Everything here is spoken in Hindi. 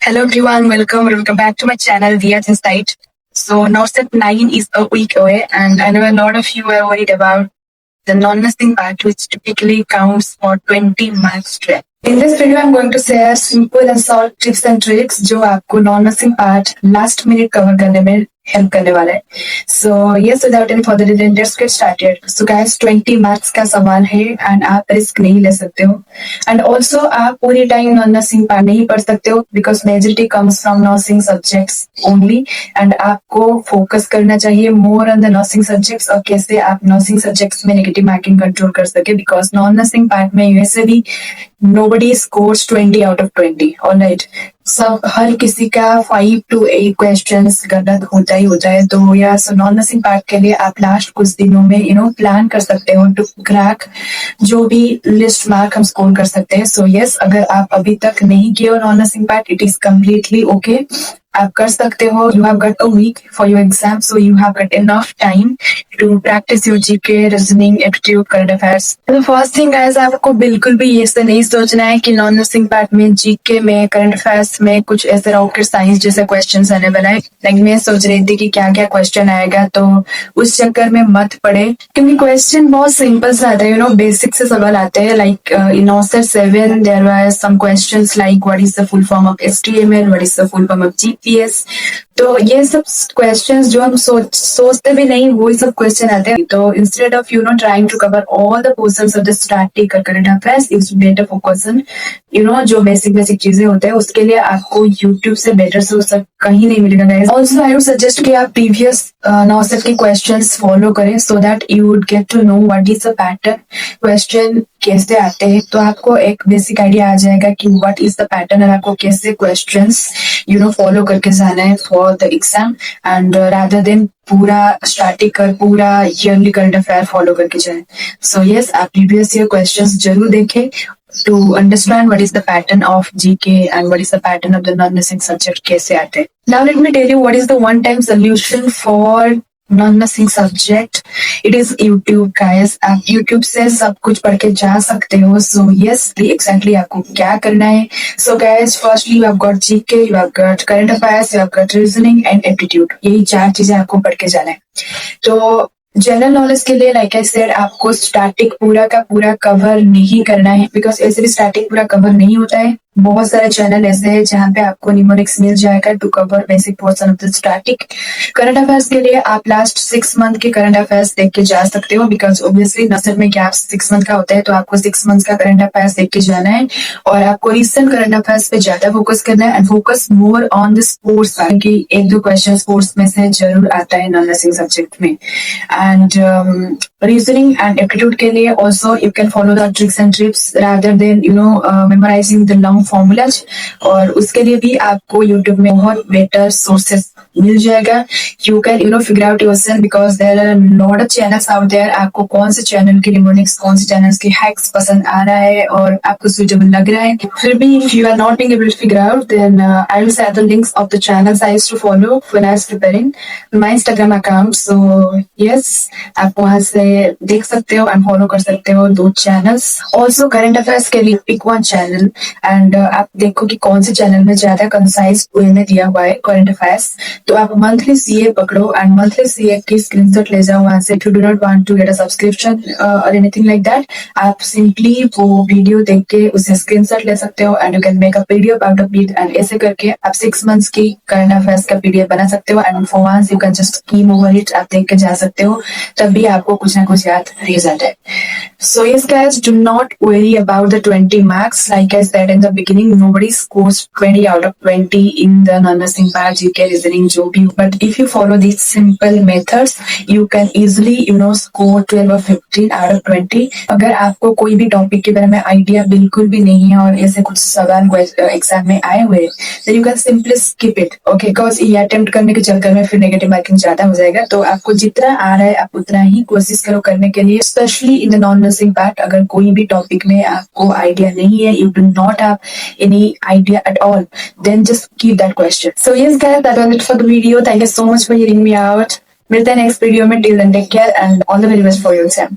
Hello everyone, welcome back to my channel Via's Insight. So now step 9 is a week away and I know a lot of you are worried about the non-nursing part which typically counts for 20 marks straight. In this video I'm going to share simple and short tips and tricks जो आपको non-nursing part last minute cover करने में हेल्प करने वाला है. So yes, without any further delay, let's get started. So guys, 20 marks का सवाल है एंड आप रिस्क नहीं ले सकते हो एंड ऑल्सो आप पूरी टाइम नॉन नर्सिंग पार्ट नहीं पढ़ सकते हो because majority comes from nursing subjects only and आपको फोकस करना चाहिए मोर ऑन द नर्सिंग सब्जेक्ट्स और कैसे आप नर्सिंग सब्जेक्ट्स में नेगेटिव मार्किंग कंट्रोल कर सके बिकॉज नॉन नर्सिंग पार्ट में वैसे भी nobody scores 20 out of 20. Alright. सब हर किसी का 5 to 8 क्वेश्चंस गलत होता ही होता है तो या सो नॉन नर्सिंग पार्ट के लिए आप लास्ट कुछ दिनों में प्लान कर सकते हो टू क्रैक जो भी लिस्ट मार्क हम स्कोर कर सकते हैं. सो यस, अगर आप अभी तक नहीं किए हो non nursing part, it is completely okay. आप कर सकते हो. You have got a week for your exam, so you have got enough time to practise your GK, reasoning, aptitude, current affairs. तो फर्स्ट थिंग गाइस, आपको बिल्कुल भी ये से नहीं सोचना है कि नॉन नर्सिंग पार्ट में जीके में, करंट अफेयर्स में कुछ ऐसे रॉकेट साइंस जैसे क्वेश्चंस आने वाला है. लाइक मैं सोच रही थी कि क्या क्या क्वेश्चन आएगा, तो उस चक्कर में मत पड़े क्योंकि क्वेश्चन बहुत सिंपल से आता है. बेसिक से सवाल आते हैं. लाइक इन ऑसर 7 there were some questions like what is the full form of HTML, what is the full form of GPS. तो ये सब क्वेश्चंस जो हम सोचते भी नहीं, वो सब क्वेश्चन आते हैं. तो instead of trying to cover all the portions of the static और current affairs, its better focus on जो बेसिक चीजें होते हैं. उसके लिए आपको यूट्यूब से बेटर सोर्स कहीं नहीं मिलेगा guys. Also I would suggest कि आप प्रीवियस नॉसेट के क्वेश्चंस फॉलो करें so that you would get to know what is the pattern, question कैसे आते हैं. तो आपको एक बेसिक आइडिया आ जाएगा कि व्हाट इज द पैटर्न और आपको कैसे क्वेश्चंस फॉलो करके जाना है for the exam and rather than पूरा स्टैटिक और पूरा ईयरली करंट अफेयर फॉलो करके जाए. सो यस, आप प्रीवियस ईयर क्वेश्चंस जरूर देखें to understand what is the pattern of GK and what is the pattern of the non-nursing subject कैसे आते हैं. Now let me tell you what is the one-time solution for non-nursing subject. It is YouTube guys. आप YouTube से सब कुछ पढ़ के जा सकते हो. So yes, exactly आपको क्या करना है. So guys, firstly you have got GK, you have got current affairs, you have got reasoning and aptitude. यही 4 चीजें आपको पढ़ के जाना है. तो जनरल नॉलेज के लिए लाइक आई सेड, आपको स्टैटिक पूरा का पूरा कवर नहीं करना है बिकॉज ऐसे भी स्टैटिक पूरा कवर नहीं होता है. बहुत सारे चैनल ऐसे हैं जहाँ पे आपको निमोनिक्स मिल जाएगा to cover basic portion of the static. Current affairs के लिए आप लास्ट 6 मंथ के करंट अफेयर्स देख के जा सकते हो बिकॉज ऑब्वियसली नर्सर में गैप 6 मंथ का होता है, तो आपको 6 मंथ का करंट अफेयर्स देख के जाना है और आपको रिसेंट करंट अफेयर्स पे ज्यादा फोकस करना है and focus more on the sports, क्योंकि 1-2 क्वेश्चन स्पोर्ट्स में से जरूर आता है नॉन नर्सिंग सब्जेक्ट में. एंड रीजनिंग एंड एप्टीट्यूड के लिए also you can follow the tricks and tips rather than memorising the long formulas. और उसके लिए भी आपको यूट्यूब में बहुत बेटर सोर्सेस मिल जाएगा. You can figure out yourself because there are lot of channels out there. आपको कौन से चैनल की निमोनिक्स, कौन से चैनल्स की हैक्स पसंद आ रहा है और आपको सुटेबल लग रहा है. फिर भी if you are not being able to figure out then I will share the links of the channels I used to follow when I was preparing my Instagram account. So yes, आप वहां से देख सकते हो एंड फॉलो कर सकते हो 2 चैनल्स. ऑल्सो करंट अफेयर्स के लिए पिक 1 चैनल एंड आप देखो कि कौन से चैनल में ज्यादा कंसाइज वे में दिया हुआ है करंट अफेयर्स. तो आप मंथली सीए पकड़ो एंड मंथली सीए की स्क्रीनशॉट ले जाओ वहां से. If you do not want to get a subscription और एनीथिंग लाइक दैट, आप सिंपली वो वीडियो देख के उसे स्क्रीनशॉट ले सकते हो and you can make a PDF out of it and ऐसे करके आप 6 मंथ्स की करंट अफेयर्स का पीडीएफ बना सकते हो and for once you can just skim over it. आप देख के जा सकते हो, तब भी आपको कुछ ना कुछ याद रह जाता है. So yes guys, do not worry about the 20 marks. Like I said in the beginning, nobody scores 20 out of 20 in the non-nursing part, GK, reasoning, जो भी. But if you follow these simple methods, you can easily score 12 or 15 out of 20. अगर आपको कोई भी टॉपिक के बारे में आइडिया बिल्कुल भी नहीं है और ऐसे कुछ सवाल एग्जाम में आए हुए, then you can simply skip it, okay? Because ये अटेम्प्ट करने के चक्कर में फिर नेगेटिव मार्किंग ज्यादा हो जाएगा. तो आपको जितना आ रहा है आप उतना ही कोशिश करो करने के लिए, specially in the non nursing part. अगर कोई भी टॉपिक में आपको आइडिया नहीं है, you do not have any idea at all, then just keep that question. So yes guys, that was it for the video. Thank you so much for hearing me out. मिलते हैं नेक्स्ट वीडियो में. Till then take care and all the very best for your exam.